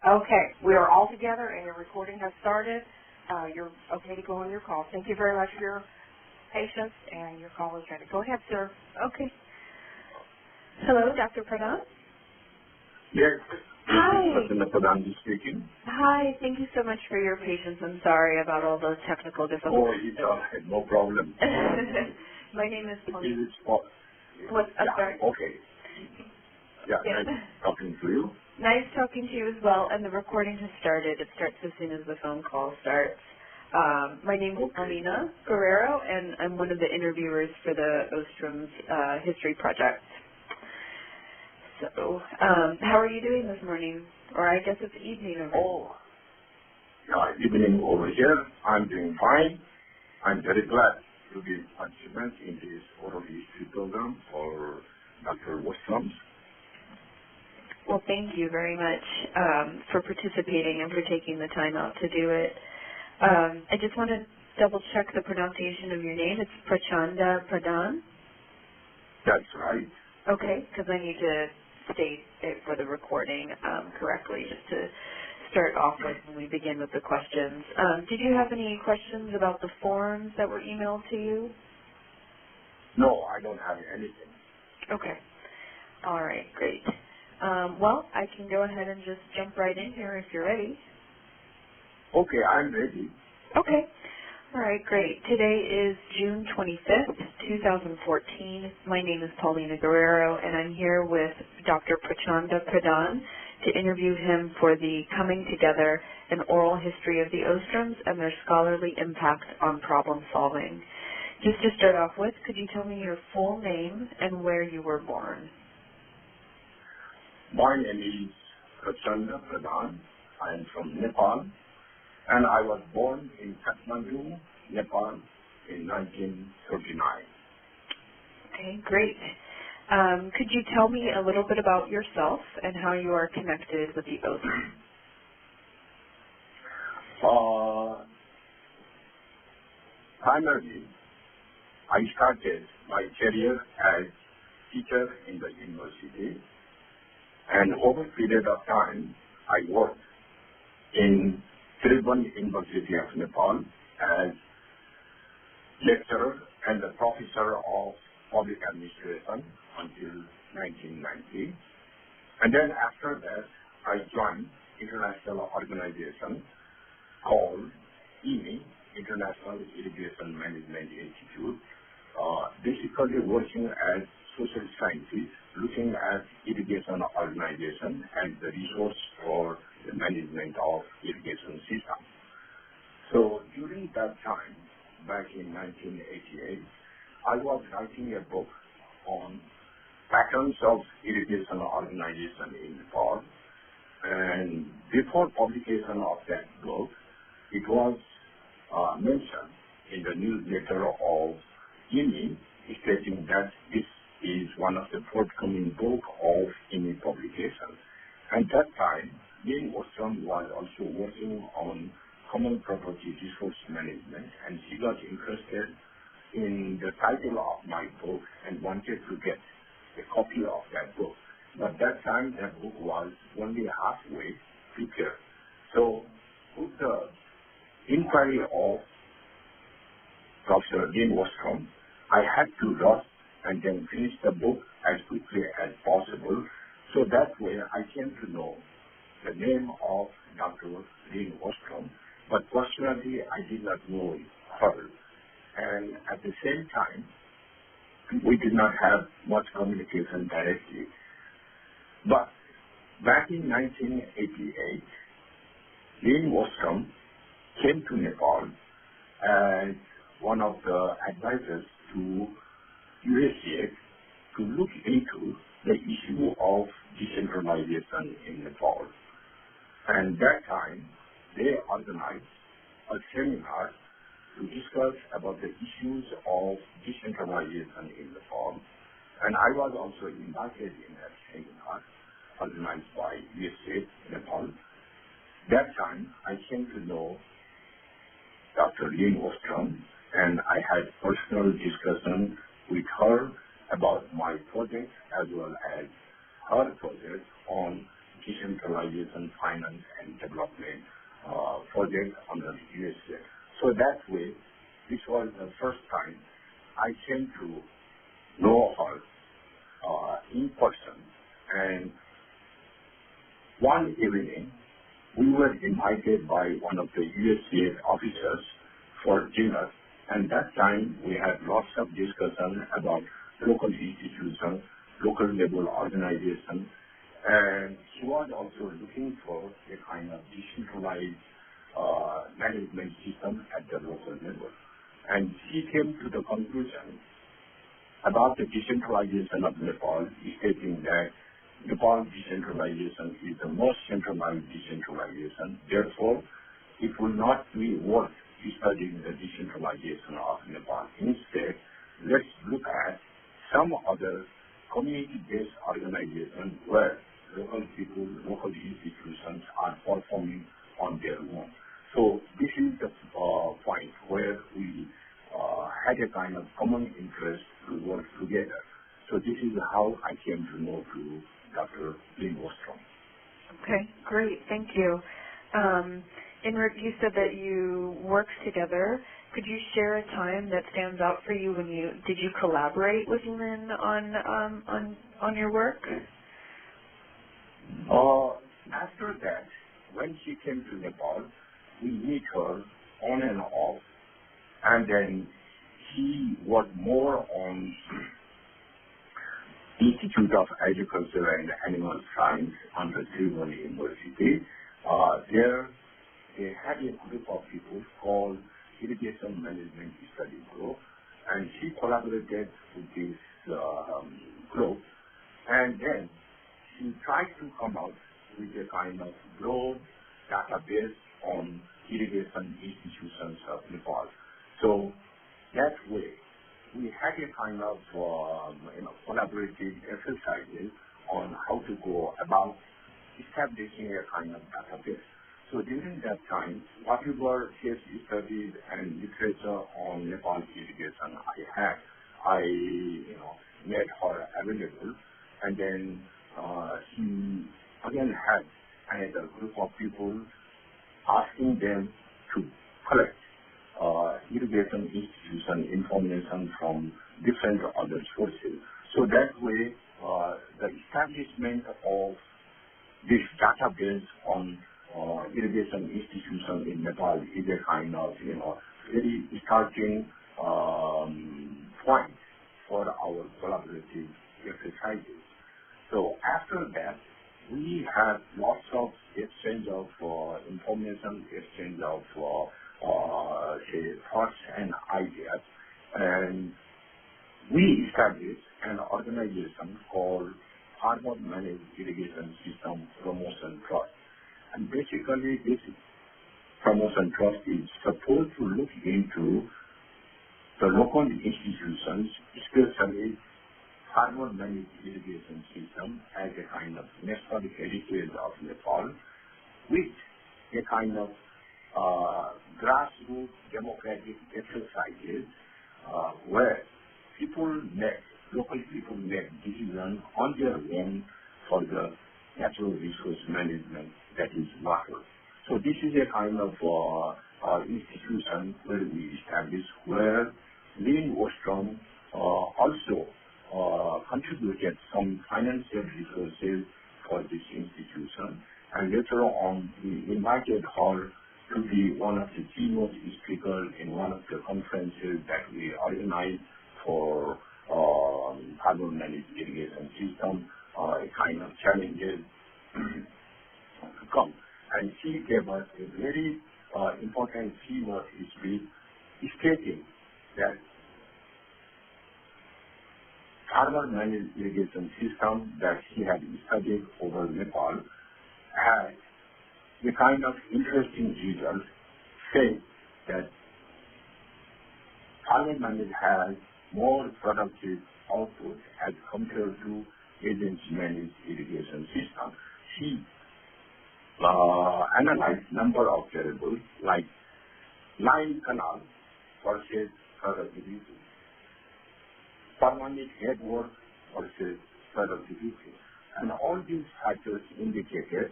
Okay, we are all together and your recording has started. You're okay to go on your call. Thank you very much for your patience, and your call is ready. Go ahead, sir. Okay. Hello, Dr. Pradhan? Yes. Hi. Prachanda Pradhan speaking. Hi, thank you so much for your patience. I'm sorry about all those technical difficulties. Oh, it's all right. No problem. My name is Paulina. Is it What? I'm sorry. Okay. Yeah, Yeah. nice talking to you. Nice talking to you as well, and the recording has started. It starts as soon as the phone call starts. My name is Paulina Guerrero, and I'm one of the interviewers for the Ostroms History Project. So, how are you doing this morning? Or I guess it's evening over Yeah, evening over here. I'm doing fine. I'm very glad to be a participant in this oral history program for Dr. Ostroms. Well, thank you very much for participating and for taking the time out to do it. I just want to double check the pronunciation of your name. It's Prachanda Pradhan? That's right. Okay, because I need to state it for the recording correctly just to start off with when we begin with the questions. Did you have any questions about the forms that were emailed to you? No, I don't have anything. Okay. All right, great. Well, I can go ahead and just jump right in here if you're ready. Okay, I'm ready. Okay. All right, great. Today is June 25th, 2014. My name is Paulina Guerrero, and I'm here with Dr. Prachanda Pradhan to interview him for the Coming Together, an Oral History of the Ostroms and Their Scholarly Impact on Problem Solving. Just to start off with, could you tell me your full name and where you were born? My name is Prachanda Pradhan. I am from Nepal, and I was born in Kathmandu, Nepal in 1939. Okay, great. Could you tell me a little bit about yourself and how you are connected with the Ostroms? Primarily, I started my career as teacher in the university, and over a period of time, I worked in Tribhuvan University of Nepal as lecturer and the professor of public administration until 1990. And then after that, I joined international organization called IMI, International Irrigation Management Institute, basically working as social scientist, looking at irrigation organization and the resource for the management of irrigation system. So during that time, back in 1988, I was writing a book on patterns of irrigation organization in Nepal. And before publication of that book, it was mentioned in the newsletter of IMI, stating that this is one of the forthcoming book of IMI publication. At that time, Jane Ostrom was also working on common property resource management, and she got interested in the title of my book and wanted to get a copy of that book. But that time, that book was only halfway prepared. So, with the inquiry of Professor Jane Ostrom, I had to rush and then finish the book as quickly as possible. So that way, I came to know the name of Dr. Jane Ostrom, but personally, I did not know her. And at the same time, we did not have much communication directly. But back in 1988, Jane Ostrom came to Nepal as one of the advisors to USAID to look into the issue of decentralization in Nepal. And that time, they organized a seminar to discuss about the issues of decentralization in Nepal. And I was also invited in that seminar organized by USAID Nepal. That time, I came to know Dr. Jane Ostrom, and I had personal discussion with her about my project as well as her project on decentralization, finance, and development project under the USA. So that way, this was the first time I came to know her in person. And one evening, we were invited by one of the USA officers for dinner. And that time, we had lots of discussion about local institutions, local level organization, and she was also looking for a kind of decentralized management system at the local level. And she came to the conclusion about the decentralization of Nepal, stating that Nepal decentralization is the most centralized decentralization. Therefore, it will not be worth studying the decentralization of Nepal. Instead, let's look at some other community-based organizations where local people, local institutions are performing on their own. So this is the point where we had a kind of common interest to work together. So this is how I came to know to Dr. Lynn Ostrom. Okay, great. Thank you. You said that you worked together. Could you share a time that stands out for you when did you collaborate with Lynn on your work? After that, when she came to Nepal, we meet her on and off, and then she was more on Institute of Agriculture and Animal Science under Tribhuvan University. There, they had a group of people called Irrigation Management Study Group, and she collaborated with this group, and then she tried to come out with a kind of broad database on irrigation institutions of Nepal. So that way, we had a kind of collaborative exercises on how to go about establishing a kind of database. So during that time, whatever case studies and literature on Nepal irrigation I made her available, and then she again had another group of people asking them to collect irrigation institution information from different other sources. So that way, the establishment of this database on irrigation institution in Nepal is a kind of, very starting point for our collaborative exercises. So after that, we had lots of exchange of information, exchange of thoughts and ideas, and we established an organization called Farmer Managed Irrigation System Promotion Trust. And basically, this promotion trust is supposed to look into the local institutions, especially farmer managed irrigation system, as a kind of national heritage of Nepal, with a kind of grassroots democratic exercises where local people make decisions on their own for the natural resource management, that is water. So this is a kind of institution where we established, where Lynn Ostrom also contributed some financial resources for this institution, and later on we invited her to be one of the keynote speakers in one of the conferences that we organized for farmer managed irrigation system, a kind of challenges to come. And she gave us a very important keynote speech stating that farmer managed irrigation system that she had studied over Nepal had a kind of interesting result, saying that farmer managed has more productive output as compared to agency managed irrigation system. She analyzed number of variables like line canal versus productivity, permanent headwork versus productivity, And all these factors indicated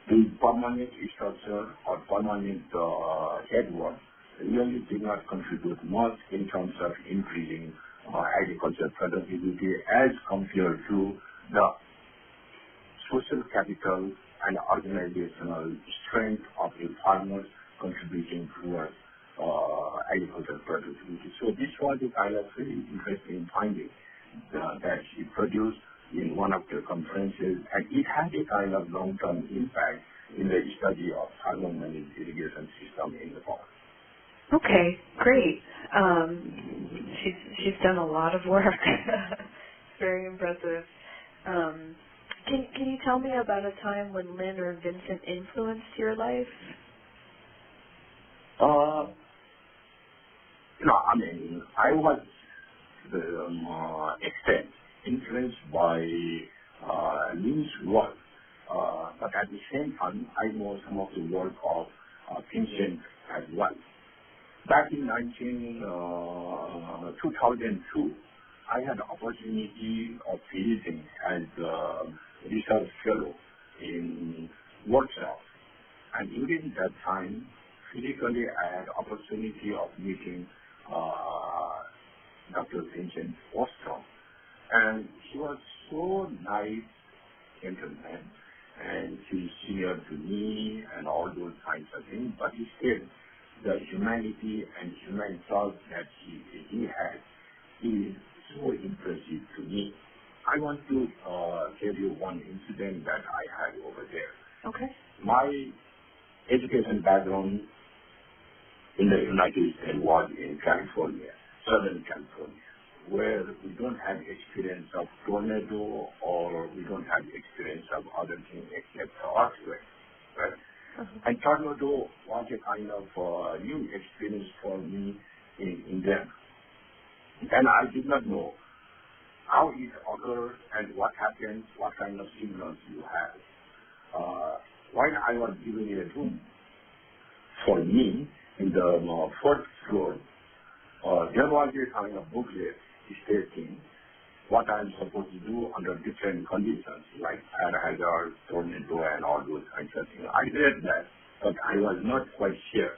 the permanent structure or permanent headwork really did not contribute much in terms of increasing agricultural productivity as compared to the social capital and organizational strength of the farmers contributing towards agricultural productivity. So this was a kind of very interesting finding that she produced in one of the conferences, and it had a kind of long-term impact in the study of farmer-managed irrigation system in the farm. Okay, great. She's done a lot of work. Very impressive. Can you tell me about a time when Lynn or Vincent influenced your life? I was to the extent influenced by Lynn's work, but at the same time, I know some of the work of Vincent as well. Back in 2002, I had the opportunity of visiting as a research fellow in Warsaw. And during that time, physically, I had the opportunity of meeting Dr. Vincent Ostroms. And she was so nice gentleman, and she's senior to me and all those kinds of things, but still, the humanity and human thought that he had is so impressive to me. I want to tell you one incident that I had over there. Okay. My education background in the United States was in California, Southern California, where we don't have experience of tornado or we don't have experience of other things except earthquake, right? And tornado was a kind of new experience for me in them. And I did not know how it occurs and what happens, what kind of signals you have. While I was given a room for me in the fourth floor, there was a kind of booklet stating what I'm supposed to do under different conditions, like fire hazard, tornado, and all those kinds of things. I read that, but I was not quite sure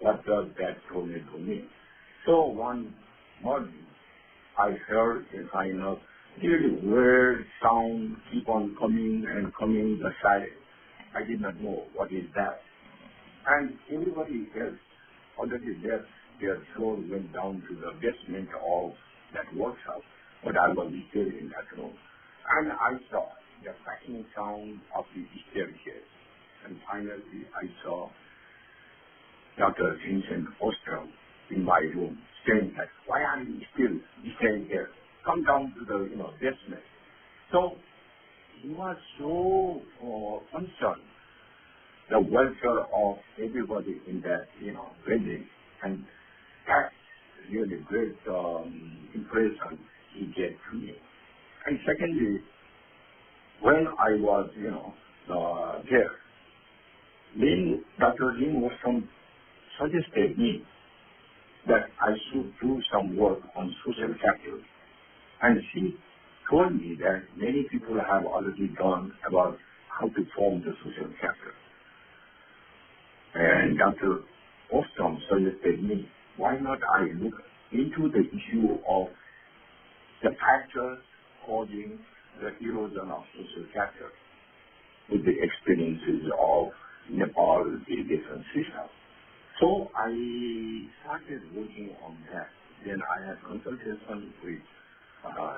what does that tornado mean. So one morning, I heard a kind of really weird sound keep on coming and coming the side. I did not know what is that. And everybody else already left. Their floor went down to the basement of that workshop, but I was still in that room. And I saw the cracking sound of the staircase. And finally, I saw Dr. Vincent Ostroms in my room saying that, why are you still staying here? Come down to the basement. So he was so concerned the welfare of everybody in that building, and that's really great impression he gave to me. And secondly, when I was there, Dr. Lynn Ostroms suggested me that I should do some work on social factors. And she told me that many people have already done about how to form the social factor. And Dr. Ostroms suggested me, why not I look into the issue of the factors causing the erosion of social factor with the experiences of Nepal irrigation system. So I started working on that. Then I had consultation with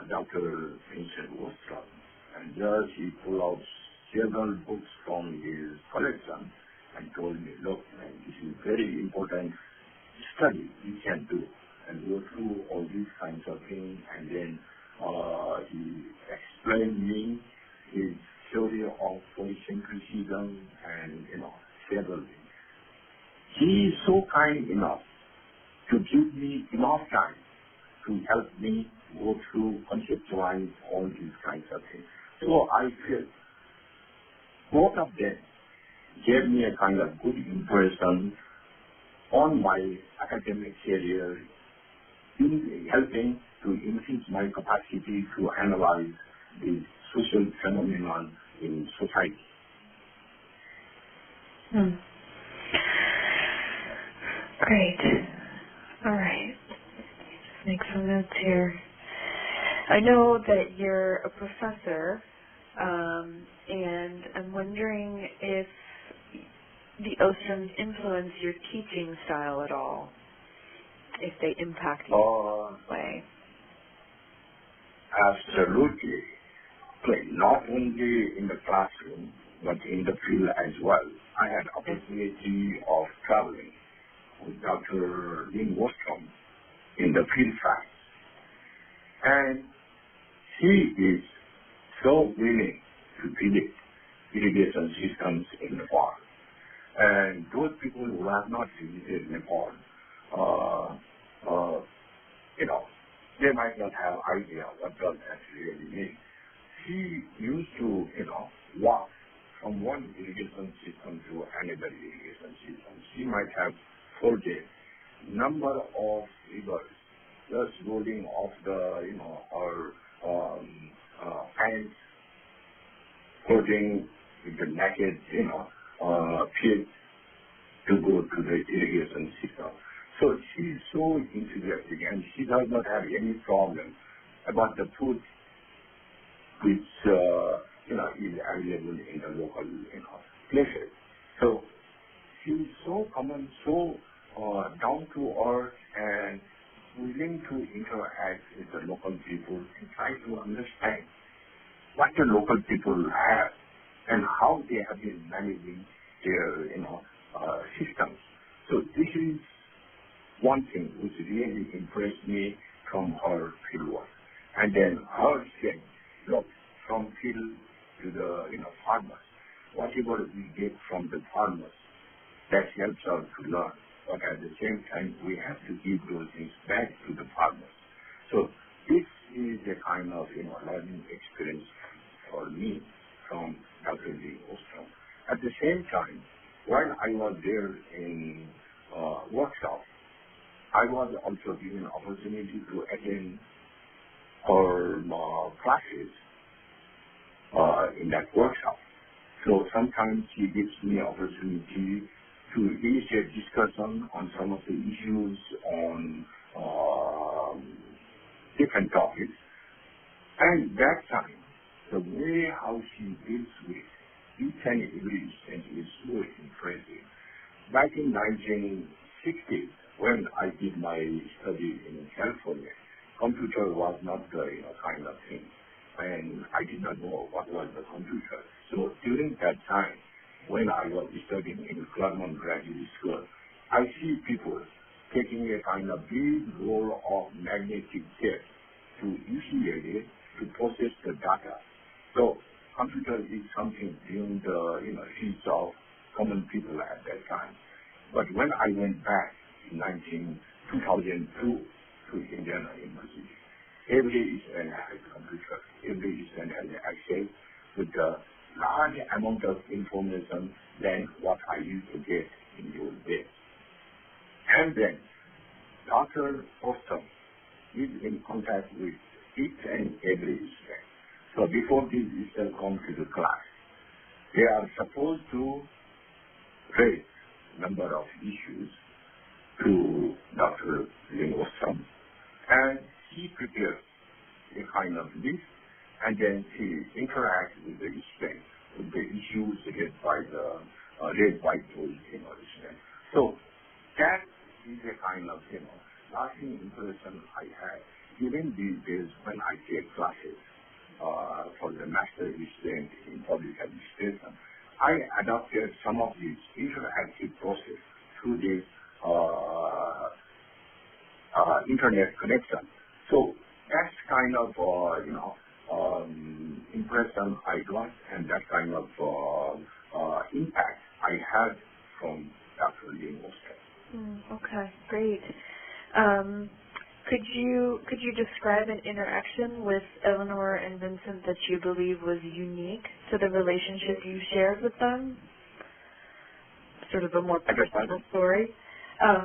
Dr. Vincent Ostroms, and there he pulled out several books from his collection and told me, look, man, this is very important study you can do and go through all these kinds of things. And then he explained me his theory of polycentricism and several things. He is so kind enough to give me enough time to help me go through, conceptualize all these kinds of things. So I feel both of them gave me a kind of good impression on my academic career, in helping to increase my capacity to analyze the social phenomenon in society. Great. All right. Just make some notes here. I know that you're a professor, and I'm wondering if the Ostroms influence your teaching style at all, if they impact you in some way. Absolutely. Okay, not only in the classroom, but in the field as well. I had opportunity of traveling with Dr. Ostrom in the field science. And he is so willing to predict irrigation systems in Nepal. And those people who have not visited Nepal, they might not have idea what does that really mean. He used to, walk from one irrigation system to another irrigation system. He might have forged number of rivers just rolling off the, hands, forging with the naked, field to go to the irrigation system. So she's so enthusiastic, and she does not have any problem about the food which is available in the local places. So she's so common, so down to earth, and willing to interact with the local people and try to understand what the local people have and how they have been managing their systems. So this is one thing which really impressed me from her fieldwork. And then her saying, look, from field to the farmers, whatever we get from the farmers, that helps us to learn. But at the same time, we have to give those things back to the farmers. So this is a kind of learning experience for me from Dr. Ostrom. At the same time, while I was there in workshop, I was also given opportunity to attend her classes in that workshop. So sometimes she gives me opportunity to initiate discussion on some of the issues on different topics. And that time, the way how she deals with each and every student is so impressive. Back in 1960s, when I did my study in California, computer was not the kind of thing, and I did not know what was the computer. So during that time, when I was studying in Claremont Graduate School, I see people taking a kind of big roll of magnetic tape to ECA to process the data. So computer is something beyond the reach of common people at that time. But when I went back in 2002 to Indiana University, every student has a computer, every student has access with the large amount of information than what I used to get in those days. And then Dr. Ostrom is in contact with each and every student. So before these students come to the class, they are supposed to raise a number of issues to Dr. Ostrom, and he prepares a kind of list, and then he interacts with the students, with the issues raised by those students. So that is a kind of lasting impression I had. Even these days when I take classes for the master student in public administration, I adopted some of these interactive process through this internet connection. So that's kind of impression I got, and that kind of impact I had from Dr. Ostrom. Okay, great. Could you describe an interaction with Eleanor and Vincent that you believe was unique to the relationship you shared with them? Sort of a more personal story.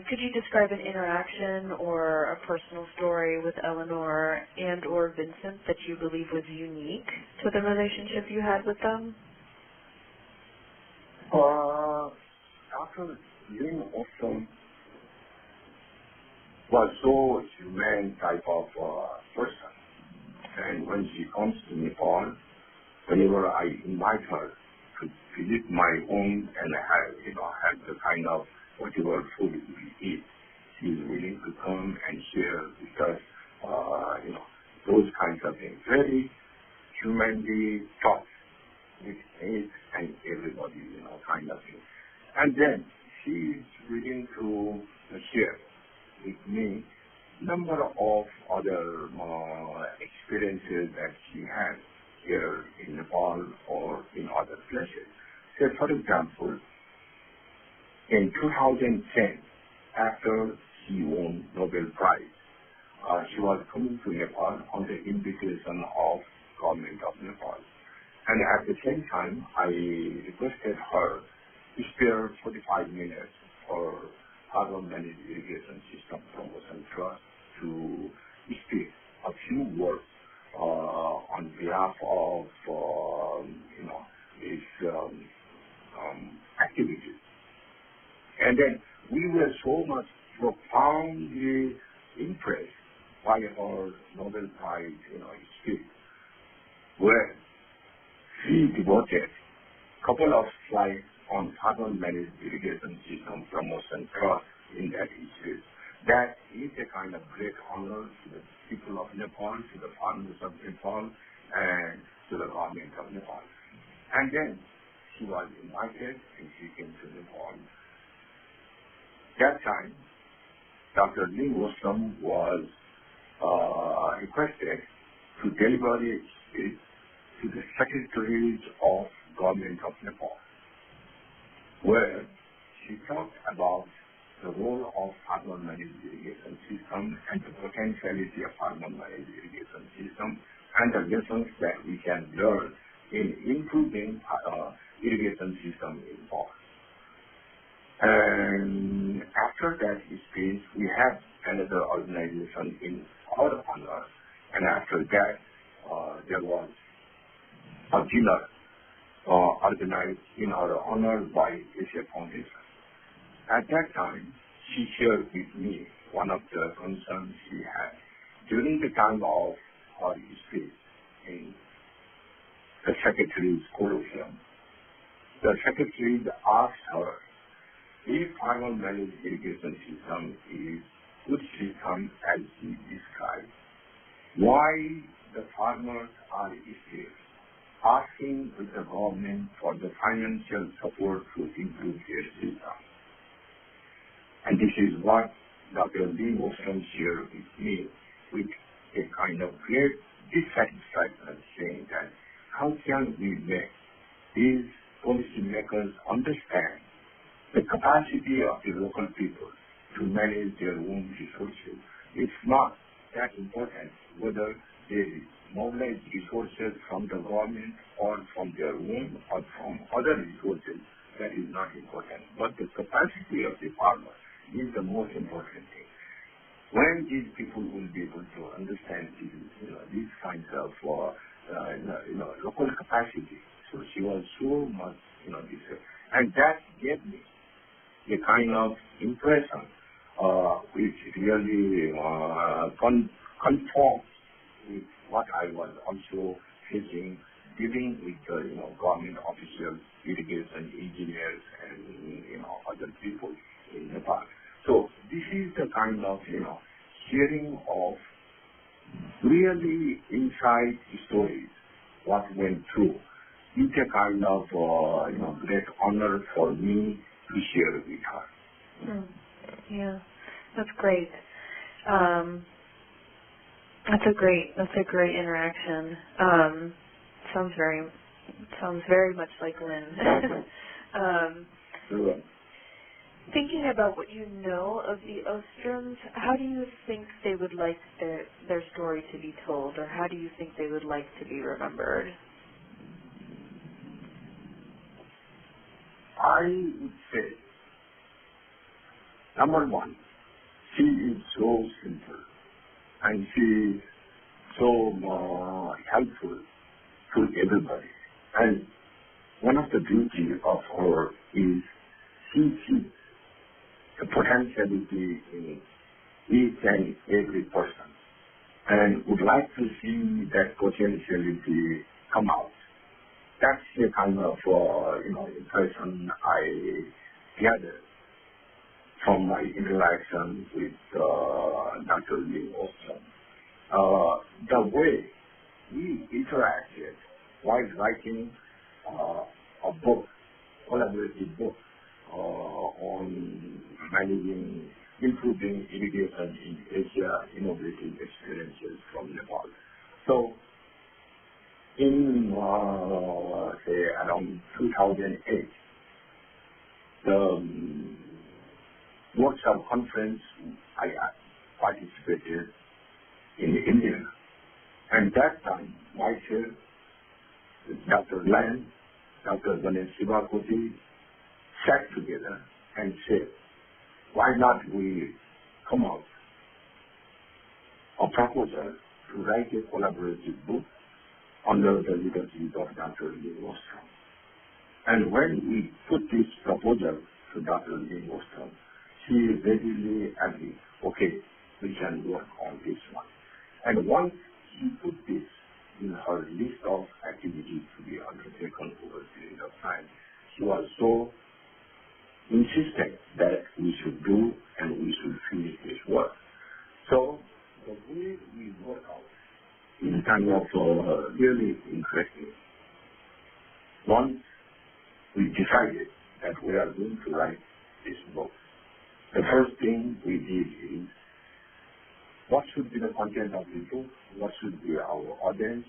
Could you describe an interaction or a personal story with Eleanor and or Vincent that you believe was unique to the relationship you had with them? Dr. Lynn Ostrom was so humane type of person. And when she comes to Nepal, whenever I invite her to visit my home and have the kind of whatever food we eat, she's willing to come and share with us, those kinds of things. Very humanly taught with age and everybody, kind of thing. And then she's willing to share with me number of other experiences that she had here in Nepal or in other places. Say, for example, in 2010, after she won Nobel Prize, she was coming to Nepal on the invitation of government of Nepal. And at the same time, I requested her to spare 45 minutes for Carbon Managed Irrigation System Promotion Trust to speak a few words on behalf of, these activities. And then we were so much profoundly impressed by her Nobel Prize, speech, where she devoted a couple of slides on carbon managed irrigation system promotion trust in that issue. That is a kind of great honor to the people of Nepal, to the farmers of Nepal, and to the government of Nepal. And then she was invited and she came to Nepal. That time, Dr. Lynn Ostrom was requested to deliver a speech to the secretaries of government of Nepal, where she talked about the role of carbon managed irrigation system and the potentiality of carbon managed irrigation system and the lessons that we can learn in improving irrigation system in Nepal. And after that speech, we have another organization in our honor, and after that, there was a dinner organized in our honor by Asia Foundation. At that time, she shared with me one of the concerns she had. During the time of her speech in the Secretary's colloquium, the Secretary asked her if carbon managed irrigation system is good system as she described, why the farmers are still asking with the government for the financial support to improve their system. And this is what Dr. Lee Ostrom shared with me with a kind of great dissatisfaction, saying that how can we make these policymakers understand the capacity of the local people to manage their own resources? It's not that important whether they mobilize resources from the government or from their own or from other resources. That is not important. But the capacity of the farmer is the most important thing. When these people will be able to understand these kinds of local capacity, so she was so much this, and that gave me a kind of impression which really conforms with what I was also facing, dealing with government officials, irrigation engineers, and other people in Nepal. So this is the kind of sharing of really inside stories what went through. It's a kind of great honor for me to share with her. Yeah, that's great. That's a great interaction. Sounds very much like Lynn. Thinking about what you know of the Ostroms, how do you think they would like their story to be told, or how do you think they would like to be remembered? I would say Number one, she is so simple and she is so helpful to everybody. And one of the beauty of her is she sees the potentiality in each and every person and would like to see that potentiality come out. That's the kind of impression I gathered from my interaction with Dr. Lee Ostrom. The way we interacted while writing a book, collaborative book on managing, improving irrigation in Asia, innovative experiences from Nepal. So, in say around 2008, the workshop conference I participated in India, and that time myself, Dr. Land, Dr. Ganesh Shivakoti sat together and said, why not we come out a proposal to write a collaborative book under the leadership of Dr. Lee Ostrom. And when we put this proposal to Dr. Lee Ostrom, she readily agreed, okay, we can work on this one. And once she put this in her list of activities to be undertaken over a period of time, she was so insistent that we should do and we should finish this work. So the way we work out is kind of really interesting. Once we decided that we are going to write this book, the first thing we did is what should be the content of the book, what should be our audience,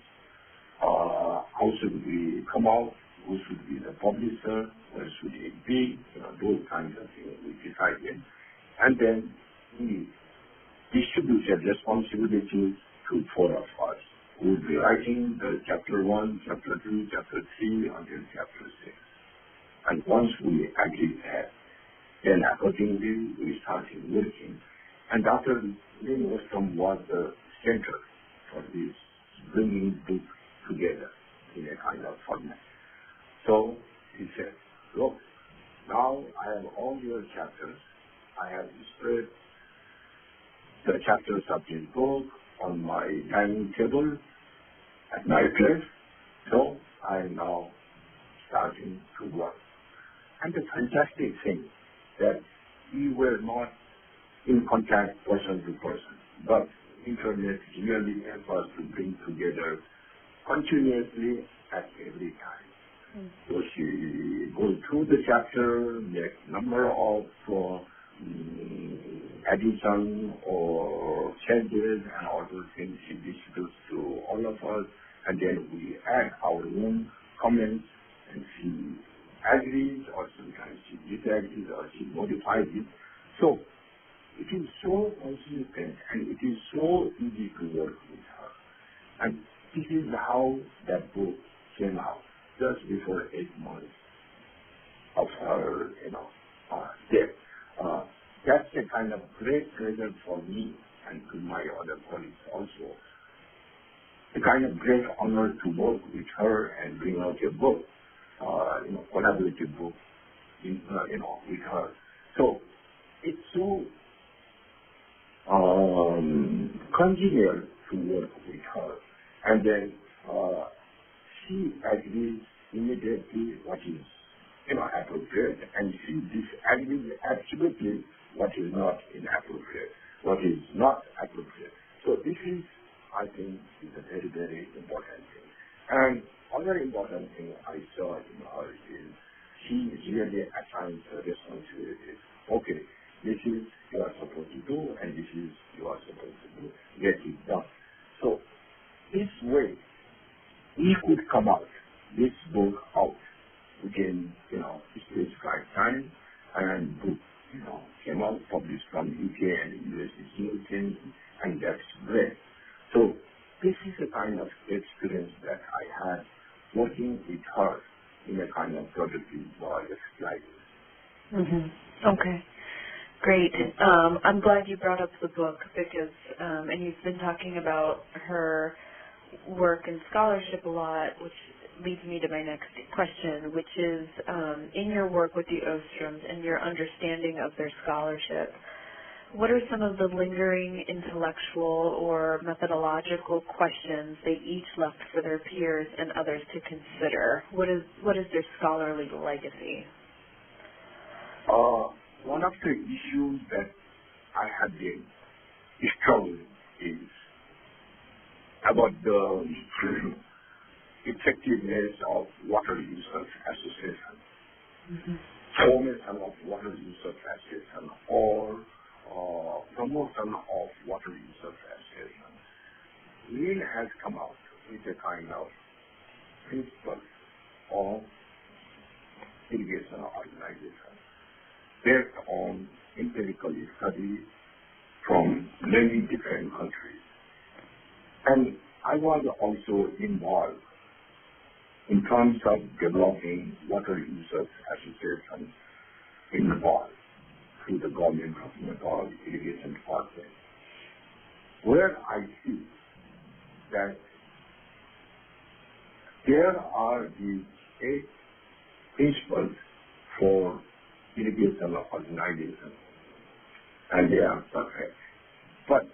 how should we come out, who should be the publisher, where should it be, those kinds of things we decided. And then we distributed responsibilities to four of us who would be writing the chapter 1, chapter 2, chapter 3 until chapter 6. And once we agreed that, then accordingly we started working. And Dr. Lee Ostrom was the center for this bringing book together in a kind of format. So he said, look, now I have all your chapters. I have spread the chapters of this book on my dining table at my place. So I am now starting to work. And the fantastic thing that we were not in contact person to person, but internet really helped us to bring together continuously at every time. So she goes through the chapter, make number of addition or changes and all those things she distributes to all of us, and then we add our own comments, and she agrees or sometimes she disagrees or she modifies it. So it is so consistent and it is so easy to work with her. And this is how that book came out just before 8 months of her, death. That's a kind of great pleasure for me and to my other colleagues also. A kind of great honor to work with her and bring out a book, collaborative book, with her. So it's so congenial to work with her. And then she agrees immediately what is appropriate, and she disagrees absolutely what is not inappropriate, what is not appropriate. So this is, I think, is a very, very important thing. And other important thing I saw in her is she really assigns her responsibilities. Okay, this is you are supposed to do, and this is you are supposed to do. Get it done. So this way, we could come out, this book out within, specified time, and book, came out, published from UK and US Newton, and that's great. So this is a kind of experience that I had working with her in a kind of productive life. Mm-hmm. Okay. Great. I'm glad you brought up the book because, and you've been talking about her work and scholarship a lot, which leads me to my next question, which is in your work with the Ostroms and your understanding of their scholarship, what are some of the lingering intellectual or methodological questions they each left for their peers and others to consider? What is their scholarly legacy? One of the issues that I have been struggling is about the effectiveness of water users association, formation of water users association, or promotion of water users association. Lynn has come out with a kind of principle of irrigation organization based on empirical studies from many different countries. And I was also involved in terms of developing water users association in Nepal through the government of Nepal irrigation department, where I see that there are these 8 principles for irrigation organization, and they are perfect. But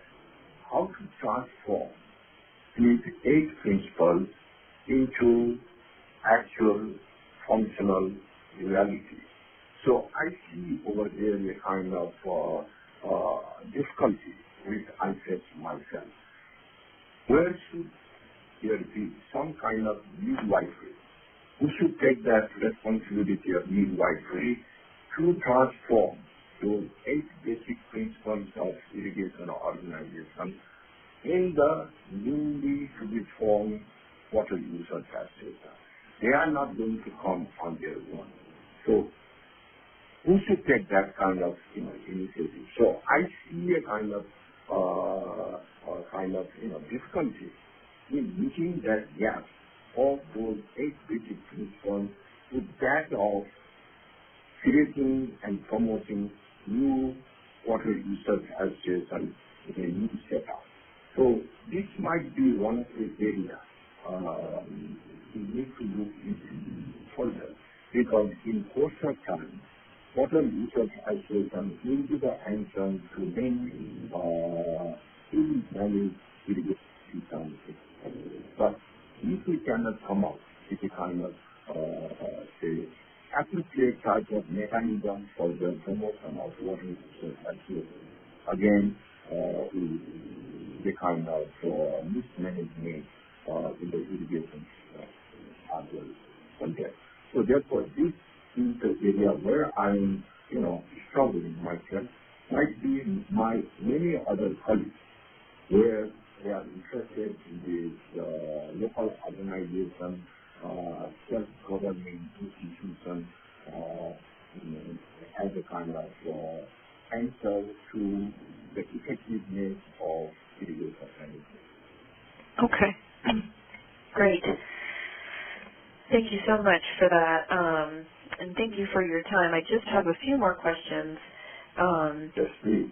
how to transform these 8 principles into actual functional reality? So I see over there a kind of difficulty which I face myself. Where should there be some kind of midwifery? Who should take that responsibility of midwifery to transform those 8 basic principles of irrigation organization in the newly to be formed water users association? They are not going to come on their own. So who should take that kind of initiative? So I see a kind of difficulty in meeting that gap of those 8 basic principles with that of creating and promoting new water users association in a new setup. So this might be one of the areas we need to look into further, because in course of time, water users association will be the answer to many ill-managed irrigation systems. But if we cannot come up with a kind of appropriate type of mechanism for the promotion of water users association, again, the kind of mismanagement in the irrigation as well content. So therefore, this is the area where I'm, struggling myself. Might be my many other colleagues where they are interested in this local organization, self-governing institution as a kind of answer to the effectiveness of irrigation management. Okay. Great. Thank you so much for that, and thank you for your time. I just have a few more questions. Yes, please.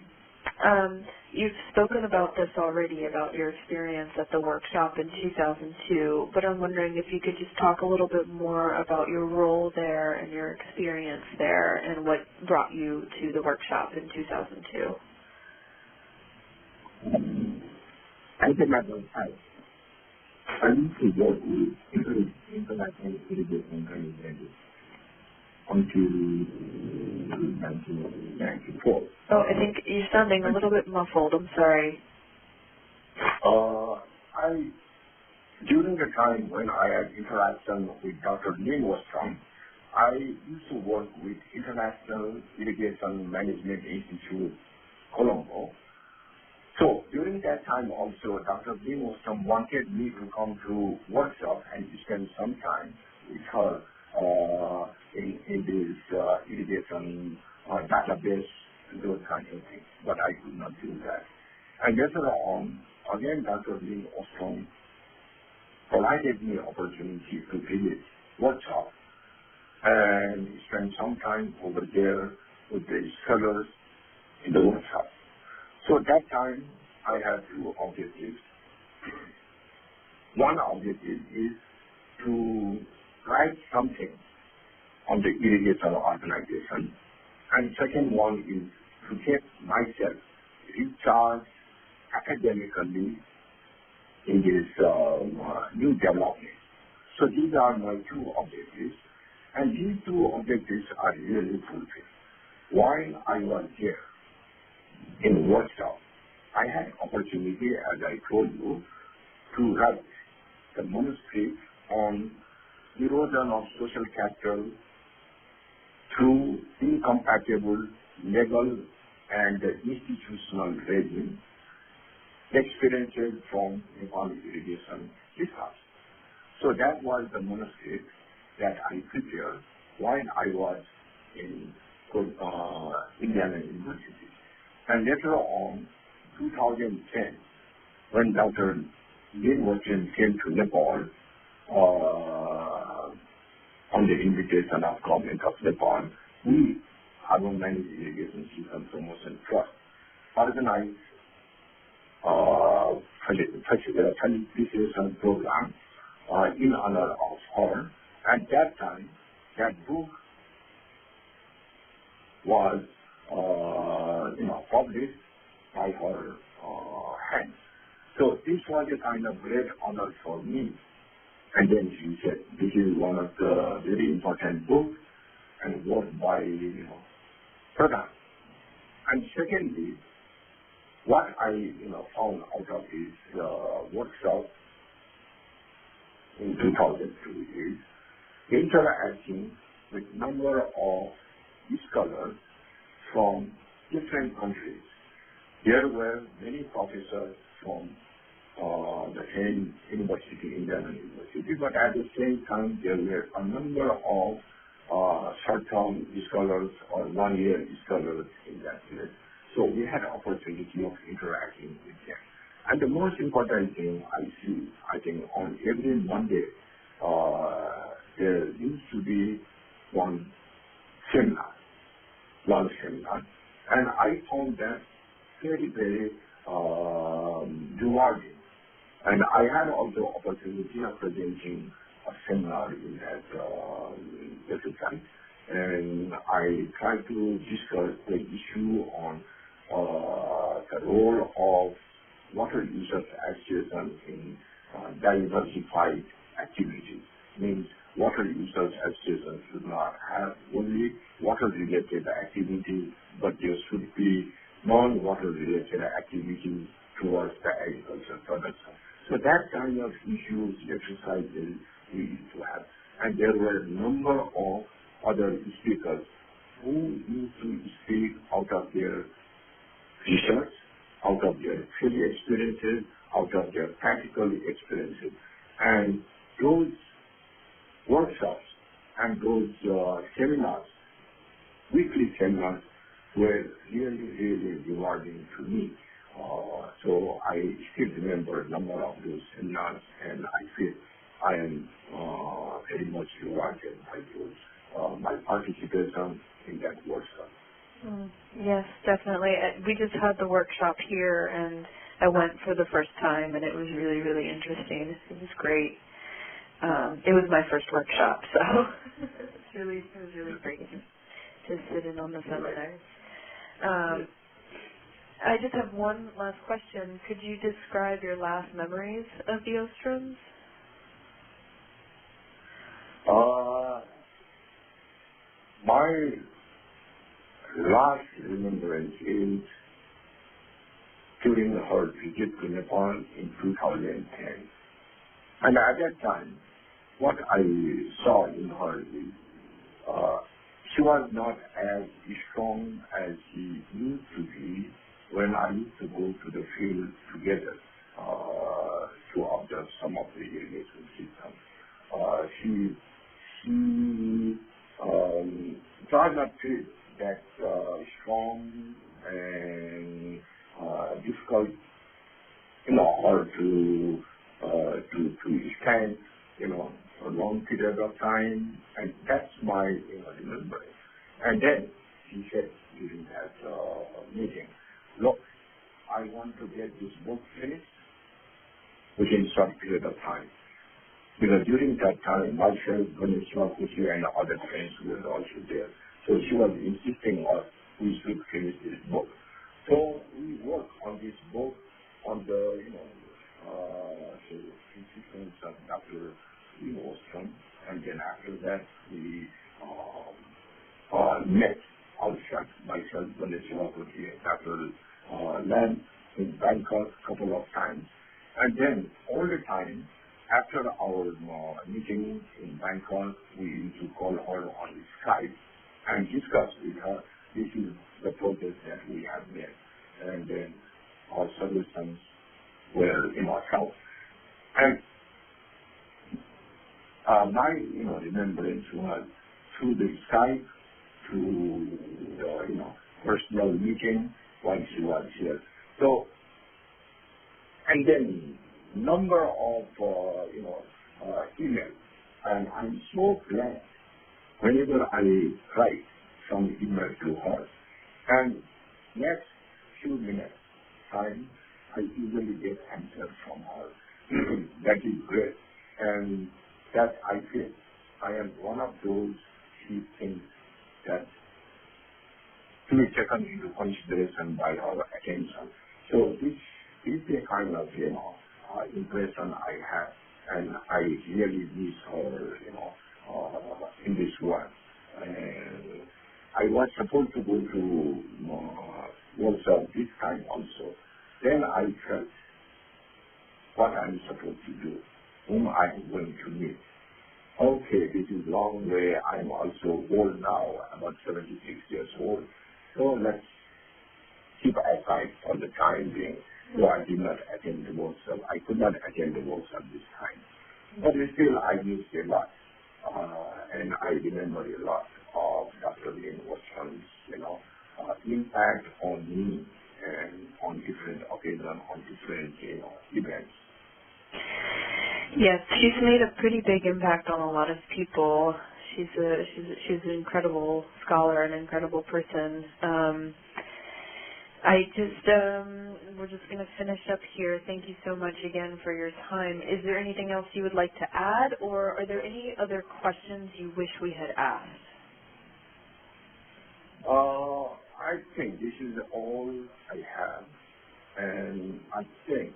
You've spoken about this already, about your experience at the workshop in 2002, but I'm wondering if you could just talk a little bit more about your role there and your experience there and what brought you to the workshop in 2002. As a matter of fact, I used to work with international irrigation management until 1994. Oh, I think you're sounding a little bit muffled. I'm sorry. During the time when I had interaction with Dr. Lynn Ostrom, I used to work with International Irrigation Management Institute, Colombo. So during that time also, Dr. Lynn Ostrom wanted me to come to workshop and spend some time with her in this irrigation database and those kinds of things, but I could not do that. And later on, again, Dr. Lynn Ostrom provided me opportunity to visit workshop and spend some time over there with the scholars in the workshop. So that time, I had two objectives. One objective is to write something on the irrigation organization, and second one is to get myself recharged academically in this new development. So these are my two objectives, and these two objectives are really fulfilled. While I was here in workshop, I had opportunity, as I told you, to write the manuscript on erosion of social capital through incompatible legal and institutional regime, experiences from Nepal irrigation research. So that was the manuscript that I prepared while I was in Indiana University. And later on, 2010, when Dr. Guerrero came to Nepal on the invitation of government of Nepal, we, Urban Managed Irrigation System Promotion Trust, organized facilitation program in honor of her. At that time, that book was published by her hands. So this was a kind of great honor for me. And then she said, this is one of the very important books and worked by Pradhan. And secondly, what I found out of his workshop in 2002 is interacting with number of scholars from different countries. There were many professors from the same university, Indiana University, but at the same time there were a number of short-term scholars or one-year scholars in that place. So we had an opportunity of interacting with them. And the most important thing I see, I think on every Monday, there used to be one seminar. And I found that very, very rewarding. And I had also opportunity of presenting a seminar in that exercise. And I tried to discuss the issue on the role of water users association in diversified activities. Means water users association should not have only water-related activities, but there should be non-water-related activities towards the agricultural production. So that kind of issues, exercises we used to have. And there were a number of other speakers who used to speak out of their research, out of their field experiences, out of their practical experiences. And those workshops and those seminars, weekly seminars, were really, really rewarding to me. So I still remember a number of those seminars, and I feel I am very much rewarded by those, my participation in that workshop. Yes, definitely. We just had the workshop here, and I went for the first time, and it was really, really interesting. It was great. It was my first workshop, so it was really great to sit in on the seminars. I just have one last question. Could you describe your last memories of the Ostroms? My last remembrance is during her visit to Nepal in 2010. And at that time, what I saw in her is she was not as strong as she used to be when I used to go to the field together to observe some of the irrigation systems. She does not feel that strong and difficult, her to stand, for a long period of time, and that's my remembrance. And then she said during that meeting, look, I want to get this book finished within some period of time. Because during that time, myself, Ganesh, Kushi, and other friends were also there. So she was insisting on we should finish this book. So we worked on this book on the, insistence of Dr. Ostrom, and then after that we met outside, myself, Ganesh, Kushi, and Dr. Lam in Bangkok a couple of times. And then all the time, after our meeting in Bangkok, we used to call her on Skype and discuss with her, this is the progress that we have made. And then our solutions were, help. And my, remembrance was through the Skype, through the, personal meeting when she was here. So, and then number of, emails. And I'm so glad whenever I write some email to her. And next few minutes time, I usually get answers from her. That is great. And that I feel I am one of those she thinks that to be taken into consideration by our attention. So this is the kind of, impression I have, and I really miss her, in this world. And I was supposed to go to workshop this time also. Then I felt what I'm supposed to do, whom I'm going to meet. Okay, this is long way. I'm also old now, about 76 years old. So let's keep aside for the time being. So I did not attend the workshop. I could not attend the workshop this time. But still, I missed a lot. And I remember a lot of Dr. Lin Ostrom's, impact on me and on different occasions, on different, events. Yes, she's made a pretty big impact on a lot of people. She's an incredible scholar, an incredible person. We're just going to finish up here. Thank you so much again for your time. Is there anything else you would like to add, or are there any other questions you wish we had asked? I think this is all I have, and I think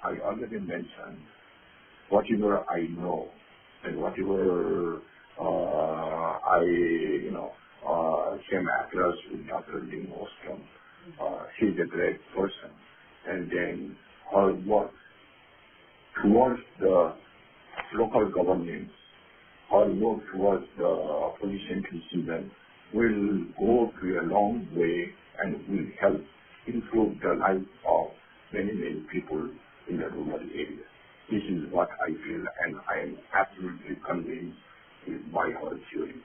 I already mentioned whatever I know and whatever I came across with Dr. Lin Ostrom. She's a great person. And then her work towards the local governments, her work towards the pollution incident will go to a long way and will help improve the life of many, many people in the rural areas. This is what I feel, and I am absolutely convinced by her theory.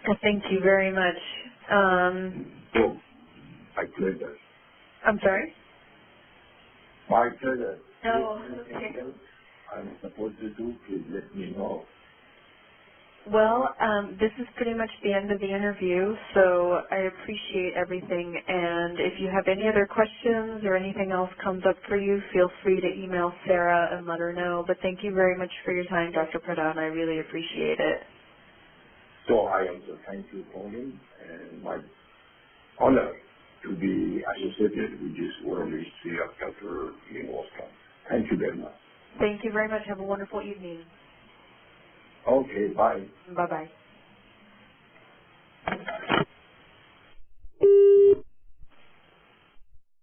Well, thank you very much. My pleasure. I'm sorry? My pleasure. Oh, okay. I'm supposed to do, please let me know. Well, this is pretty much the end of the interview, so I appreciate everything. And if you have any other questions or anything else comes up for you, feel free to email Sarah and let her know. But thank you very much for your time, Dr. Pradhan. I really appreciate it. So I also thank you, Paulina, and my honor to be associated with this oral history of Dr. Lin Ostrom. Thank you very much. Thank you very much. Have a wonderful evening. Okay, bye. Bye-bye.